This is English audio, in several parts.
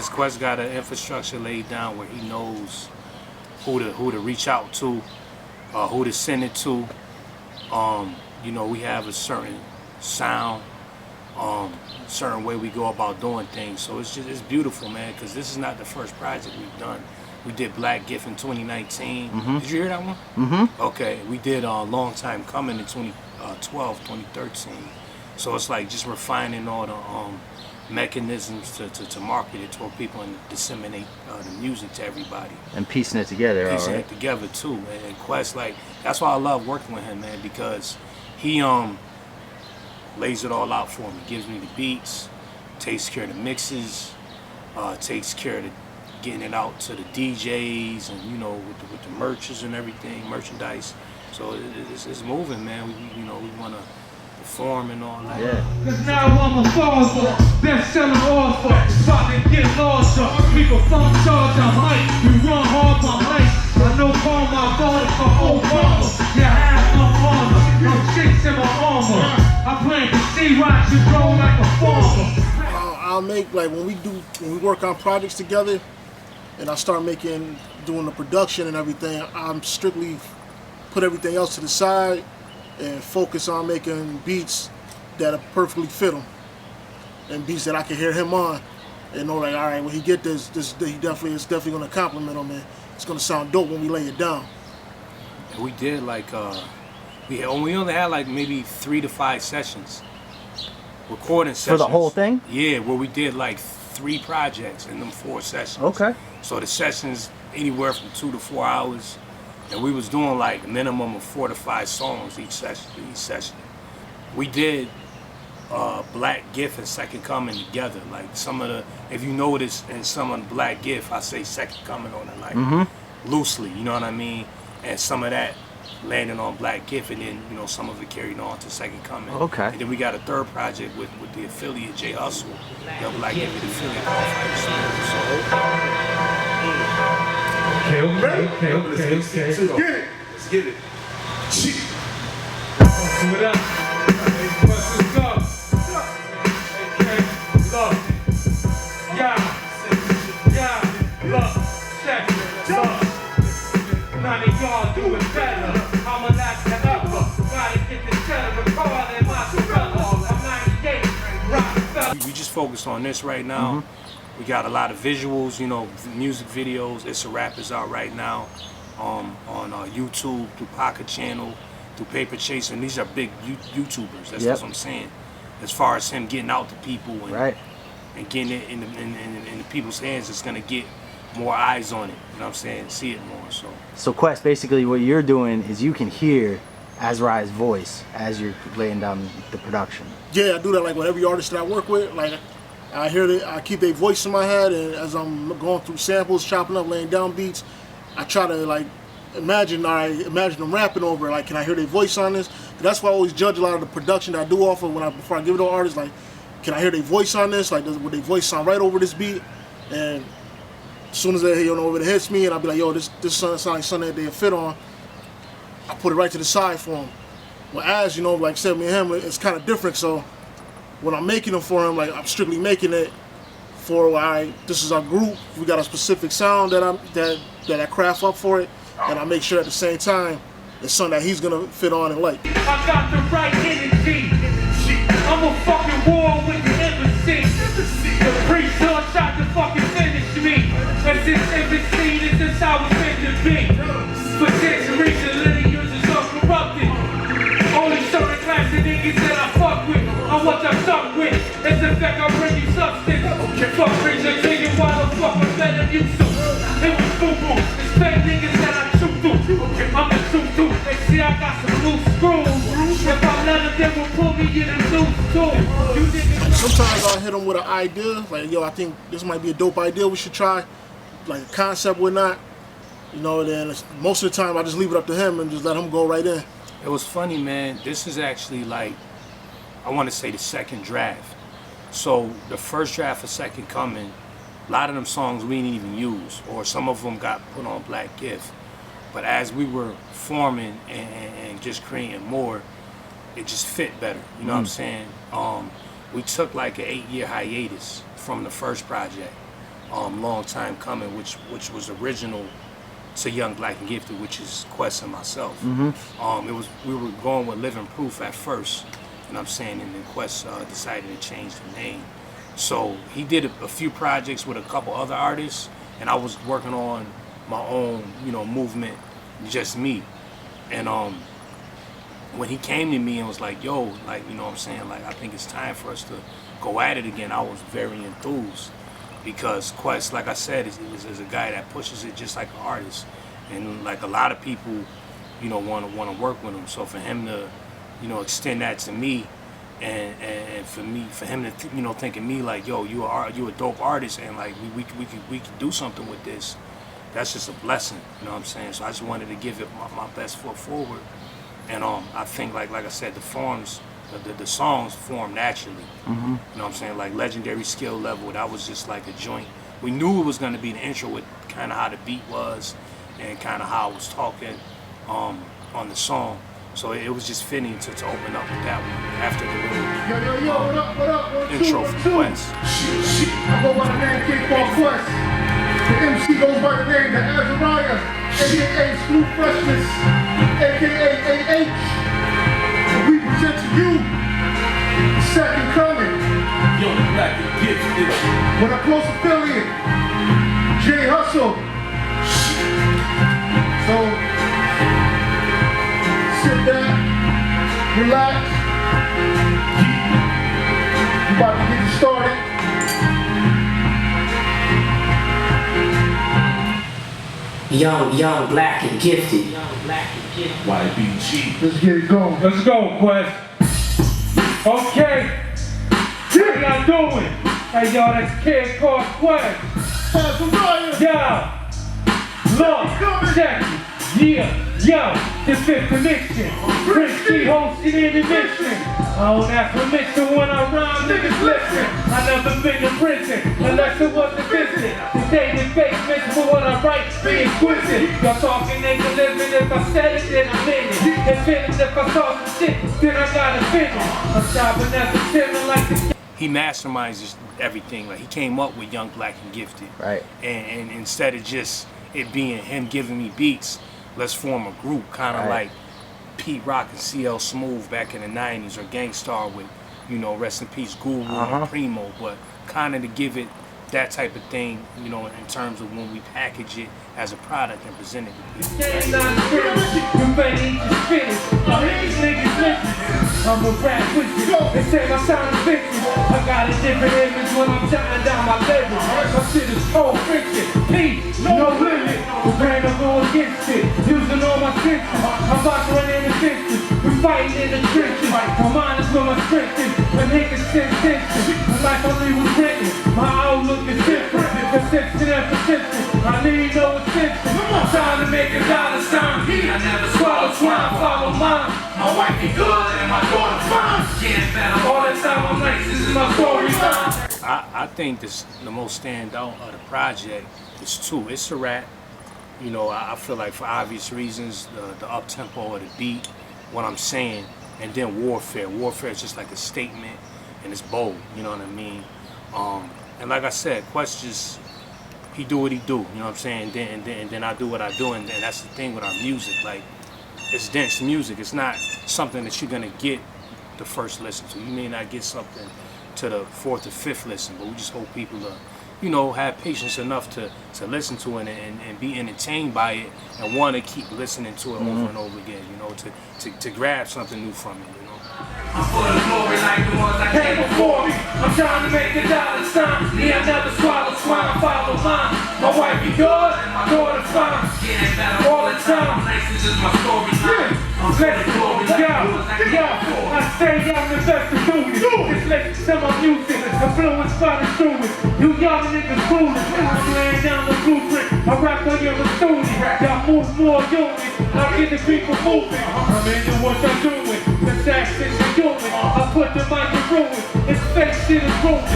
Quest got an infrastructure laid down where he knows who to reach out to, who to send it to. You know, we have a certain sound, certain way we go about doing things. So it's beautiful, man, because this is not the first project we've done. We did Black Gift in 2019. Did you hear that one? Okay, we did Long Time Coming in 2012, 2013. So it's like just refining all the mechanisms to market it to people and disseminate the music to everybody. And piecing it together, Piecing it together too. And Quest, like, that's why I love working with him, man, because he lays it all out for me. Gives me the beats, takes care of the mixes, takes care of getting it out to the DJs, and you know, with the merches and everything, merchandise. So it's moving, man. We want to perform and all that. Yeah. Cause now I'm a father, best-selling author, about to get lost. People from charge, I might. You run hard, my mic. I know call my father for Obama. You have no father, no chicks in my armor. I plan to see watch you grow like a farmer. I'll make, like, when we work on projects together, and I start doing the production and everything, I'm strictly put everything else to the side and focus on making beats that perfectly fit him, and beats that I can hear him on and know, like, all right, when he get this it's definitely gonna compliment him, and it's gonna sound dope when we lay it down. And we did like we only had like maybe 3 to 5 sessions, recording sessions for the whole thing. Yeah, where we did like 3 projects in them 4 sessions. Okay. So the sessions anywhere from 2 to 4 hours. And we was doing like a minimum of 4 to 5 songs each session. We did Black Gift and Second Coming together. Like some of the, if you notice in some of the Black Gift, I say Second Coming on it like loosely, you know what I mean? And some of that landing on Black Gift, and then you know some of it carried on to Second Coming. Okay. And then we got a 3rd project with the affiliate J Hustle, the Black Gift affiliate called Fighter Spirit. So. Okay. Let's get it. What up? Questions go. Okay. Look. Yeah. Look. Check. Look. None of y'all do it better. I'm a last ever. Gotta get this cheddar. Recall in my umbrella. I'm 98. Rockefeller. We just focus on this right now. We got a lot of visuals, you know, music videos. It's a Rap is out right now on YouTube, through Pocket Channel, through Paper Chaser. And these are big YouTubers. That's what I'm saying. As far as him getting out to people and getting it in the people's hands, it's gonna get more eyes on it. You know what I'm saying? See it more. So Quest, basically what you're doing is you can hear Azariah's voice as you're laying down the production. Yeah, I do that like with every artist that I work with. Like, I hear it, I keep their voice in my head, and as I'm going through samples, chopping up, laying down beats, I try to like imagine them rapping over it. Like, can I hear their voice on this? That's why I always judge a lot of the production that I do off of before I give it to artists. Like, can I hear their voice on this? Like, would their voice sound right over this beat? And as soon as it hits me, and I'll be like, yo, this sounds like something that they fit on, I put it right to the side for him. Well, as you know, like I said, me and him, it's kind of different. So when I'm making them for him, like, I'm strictly making it for, all right, this is our group. We got a specific sound that I craft up for it, and I make sure at the same time it's something that he's gonna fit on and like. I got the right energy. I'm a fucking war with the emcee. The priest tried to fucking finish me. As this emcee, this is how it's meant to be. For centuries, the lineage is so corrupted. Only certain class of niggas that I fuck with. I'm what I'm stuck with. As a fact, I bring you substance. Fuck preacher, nigga, why the fuck I'm better than you so? It was boo-boo. It's fake niggas that I shoot through. I'm the shoot-through. They see I got some loose screws. If I let them, they will pull me in a loose too. Sometimes I'll hit them with an idea, like, yo, I think this might be a dope idea we should try, like a concept or not. You know, then most of the time I just leave it up to him and just let him go right in. it was funny, man. This is actually like, I want to say the second draft. So the first draft of Second Coming, a lot of them songs we didn't even use, or some of them got put on Black Gift. But as we were forming and just creating more, it just fit better. You know what I'm saying? We took like an 8-year hiatus from the first project. long time coming, which was original to Young Black and Gifted, which is Quest and myself. We were going with Living Proof at first, you know what I'm saying, and then Quest decided to change the name. So he did a few projects with a couple other artists, and I was working on my own, you know, movement, just me. And when he came to me and was like, yo, like, you know what I'm saying, like, I think it's time for us to go at it again, I was very enthused. Because Quest, like I said, is a guy that pushes it just like an artist, and like a lot of people, you know, want to work with him. So for him to, you know, extend that to me, and for him to, you know, think of me like, yo, you a dope artist, and like we could do something with this. That's just a blessing, you know what I'm saying? So I just wanted to give it my best foot forward, and I think like I said, the songs form naturally. You know what I'm saying? Like Legendary Skill Level, that was just like a joint. We knew it was going to be the intro with kind of how the beat was and kind of how I was talking on the song. So it was just fitting to open up with that one after the little intro from Quest. I go by the name King Ball Quest. The MC goes by the name of Azariah, aka Screw Freshness, aka AH. We present to you the second coming. Young Black and Gifted. With a close affiliate, J Hustle. So sit back, relax. We're about to get you started. Young Black and Gifted. YBG. Let's get it going. Let's go, Quest. Okay. How y'all doing? Hey, y'all, that's Kid called Quest. Azariah. Yo. Look. Check it. Yeah. Yo. The fifth dimension. Prince G hosted in the mission. I don't ask permission when I rhyme, niggas listen. I never been to prison, unless it was a visit. The daily basement for what I write, be exquisite. Y'all talking ain't the living, if I said it, then I meant it. If I saw some shit, then I gotta finish. I'm stopping at the chillin' like the... He masterminds everything. Like he came up with Young Black and Gifted. Right. And instead of just it being him giving me beats, let's form a group, kind of like Pete Rock and CL Smooth back in the 90s, or Gangstar with, you know, rest in peace, Guru and Primo, but kind of to give it that type of thing, you know, in terms of when we package it as a product and present it to people. I'm a rap with you. They say my sound is fiction. I got a different image when I'm jotting down my lyrics. My shit is cold friction. Peace, no limit. The brain will go against it. Using all my senses. I'm about to run in the fences. We fighting in the trenches. My mind is where my strength is. The niggas sense tension. The life I live was written. My outlook is different. Persistent and persistent. I need no attention. I'm trying to make a dollar sign. I never swallow swine, follow mine. My wife be good and my daughter fine. All the time I'm like, this is my story line. I think the most standout of the project is two. It's a rap. You know, I feel like for obvious reasons, the up-tempo or the beat, what I'm saying, and then Warfare. Warfare is just like a statement, and it's bold, you know what I mean? And like I said, Quest just, he do what he do, you know what I'm saying? And then I do what I do, and that's the thing with our music. Like, it's dense music. It's not something that you're gonna get the first listen to. You may not get something to the fourth or fifth listen, but we just hope people to, you know, have patience enough to listen to it and be entertained by it and want to keep listening to it over and over again, you know, to grab something new from it, you know. I'm for the glory like the ones I came before me. I'm trying to make a dollar sign. Me, I never swallow swine, follow mine. My wife be good and my daughter fine. All the time. This is my story line. I'm for the glory like the ones I came before me. I say I'm the best to do this. Just listen to my music. Influenced by the students. You young niggas foolish. I'm laying down the blueprint. I rap on your student. Y'all move more units. I get the people moving. I'm into what y'all doing. This accent is doing. I put the mic in ruin. It's fake shit is ruined. I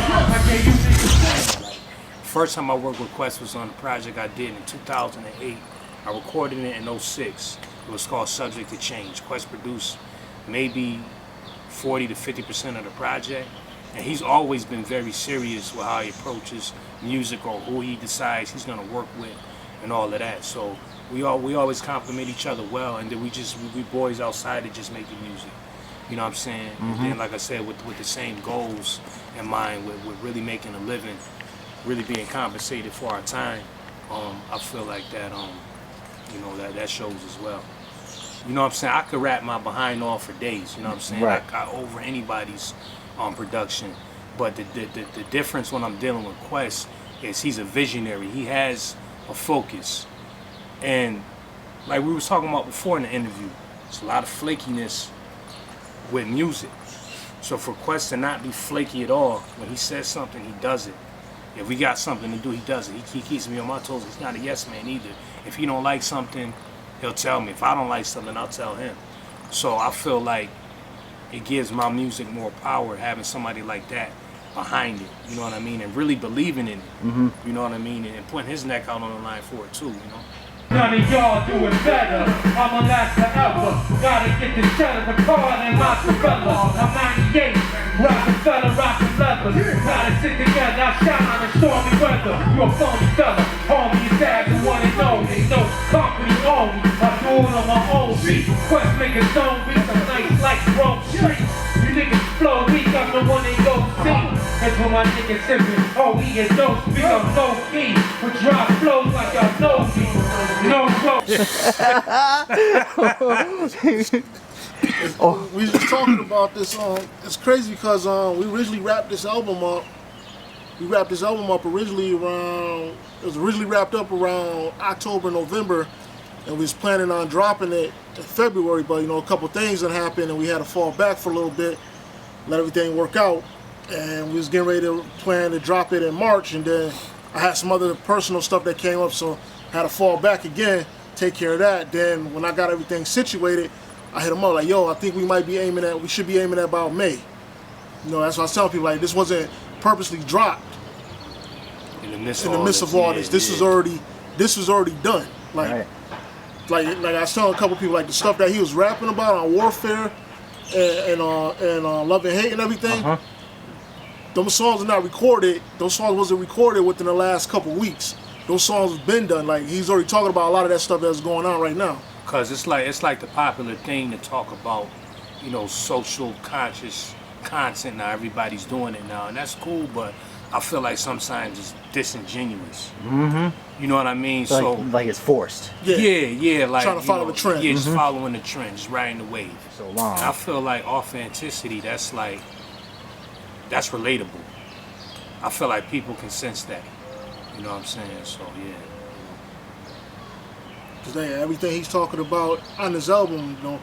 gave you niggas. First time I worked with Quest was on a project I did in 2008. I recorded it in 2006. It was called Subject to Change. Quest produced maybe 40 to 50% of the project. And he's always been very serious with how he approaches music or who he decides he's gonna work with and all of that. So we always compliment each other well, and then we boys outside of just making music. You know what I'm saying? And then, like I said, with the same goals in mind, with really making a living, really being compensated for our time. I feel like that, you know, that shows as well. You know what I'm saying? I could rap my behind off for days. You know what I'm saying? Right. I over anybody's production. But the difference when I'm dealing with Quest is he's a visionary. He has a focus. And like we was talking about before in the interview, there's a lot of flakiness with music. So for Quest to not be flaky at all, when he says something, he does it. If we got something to do, he does it. He keeps me on my toes. He's not a yes man either. If he don't like something, he'll tell me. If I don't like something, I'll tell him. So I feel like it gives my music more power having somebody like that behind it. You know what I mean? And really believing in it. You know what I mean? And putting his neck out on the line for it too, you know? None of y'all doing better. I'ma last forever. Gotta get the cheddar, the card, and mozzarella. I'm 98, Rockefeller, rockin' leather. Gotta sit together, I shine in stormy weather. You a phony fella, homie, your dad, the one and only. No company only. I do it on my own beat. Quest make his own beats, I'm nice like Rome Street. You niggas flow weak, I'm the one they go see. That's when my niggas sippin', oh, he is no speak, I'm low key. With dry flows like y'all know me. No flow. We was just talking about this. It's crazy because we originally wrapped this album up. We wrapped this album up originally around. It was originally wrapped up around October, November, and we was planning on dropping it in February. But you know, a couple things that happened, and we had to fall back for a little bit, let everything work out, and we was getting ready to plan to drop it in March, and then I had some other personal stuff that came up, so I had to fall back again, take care of that. Then when I got everything situated, I hit him up like, yo, I think we should be aiming at about May. You know, that's what I was telling people, like, this wasn't purposely dropped In the midst of all this. This was already done. Like I was telling a couple people, like, the stuff that he was rapping about on Warfare and Love and Hate and everything, those songs are not recorded. Those songs wasn't recorded within the last couple weeks. Those songs have been done. Like, he's already talking about a lot of that stuff that's going on right now. Cause it's like the popular thing to talk about, you know, social conscious content now. Everybody's doing it now, and that's cool. But I feel like sometimes it's disingenuous. You know what I mean? So like it's forced. Yeah, like trying to follow the trend. Yeah, just following the trend, just riding the wave. So long. And I feel like authenticity. That's relatable. I feel like people can sense that. You know what I'm saying? So yeah. Cause everything he's talking about on this album, you know,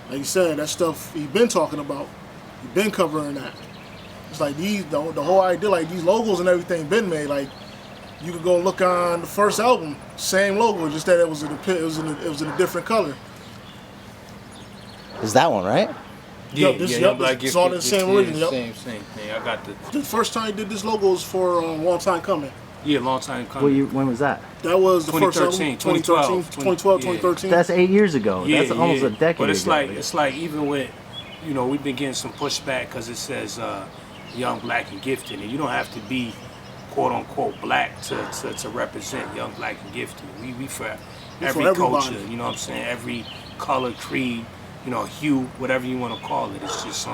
like you said, that stuff he's been talking about. He's been covering that. It's like the whole idea, like these logos and everything been made. Like you could go look on the first album, same logo, just that it was in a different color. Is that one right? Yeah, it's all the same original. Same thing. I got the first time he did this logo was for a long time coming. Yeah, long time coming. When was that? That was the 2013, first album, 2012, 2013. That's 8 years ago. Yeah, That's almost a decade But it's ago. it's like even with, you know, we've been getting some pushback because it says young, black, and gifted, and you don't have to be quote unquote black to represent young, black, and gifted. We for every culture, you know what I'm saying? Every color, creed, you know, hue, whatever you want to call it. It's just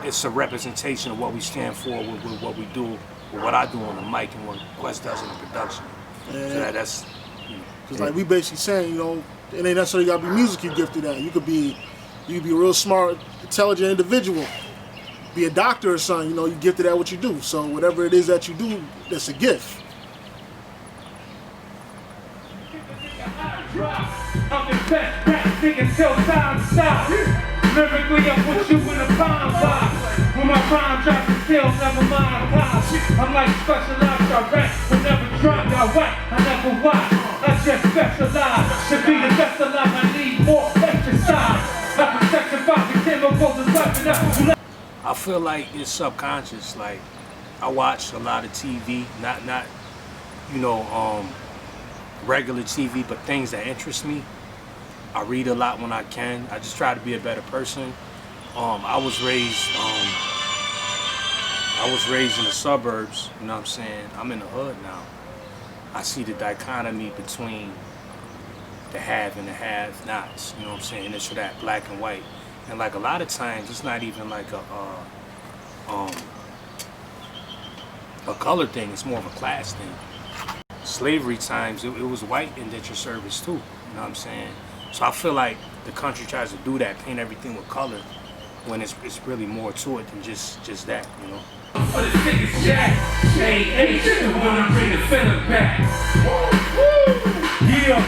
it's a representation of what we stand for with what we do. What I do on the mic and what Quest does in the production. Yeah. So that's, you know. Cause like we basically saying, you know, it ain't necessarily gotta be music you gifted at. You could be a real smart, intelligent individual. Be a doctor or something, you know, you gifted at what you do. So whatever it is that you do, that's a gift. I'm the best rap nigga till time stops. Lyrically, I put you in a bomb box. When my rhyme drops the kill, never mind pops. I'm like specialized, I rap, but never drop. I whack, I never watch. I just specialize. To be the best alive, I need more exercise. I protect the body, chemicals and weapon up. I feel like it's subconscious. Like I watch a lot of TV, not you know, regular TV, but things that interest me. I read a lot when I can. I just try to be a better person. I was raised I was raised in the suburbs, you know what I'm saying? I'm in the hood now. I see the dichotomy between the have and the have-nots, you know what I'm saying? This or that, black and white. And like a lot of times, it's not even like a color thing, it's more of a class thing. Slavery times, it was white indentured service too, you know what I'm saying? So I feel like the country tries to do that, paint everything with color, when it's really more to it than just that, you know? For the niggas Jack, A.H. the one to bring the feeling back. Yeah.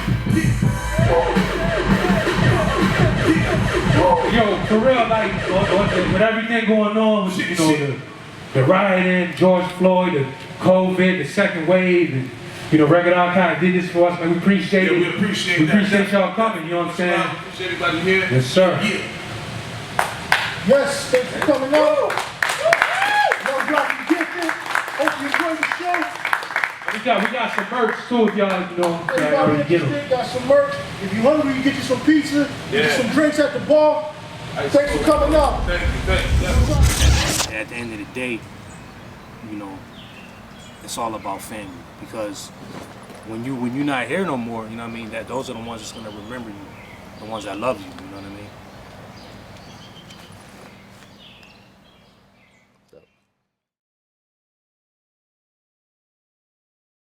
Yo, for real, like, with everything going on with, you know, the rioting, George Floyd, the COVID, the second wave, and, you know, Record Archive did this for us, man. We appreciate it. We appreciate y'all coming, you know what I'm saying? Appreciate everybody here. Yes, sir. Yeah. Yes, thanks for coming out. Y'all got you gifted. Hope you enjoy the show. We got some merch too, if y'all, you know, Everybody interested, got some merch. If you're hungry, you get you some pizza, get you some drinks at the bar. Thanks for coming out. Thank you. At the end of the day, you know, it's all about family, because when you're not here no more, you know what I mean, that those are the ones that's gonna remember you, the ones that love you, you know what I mean?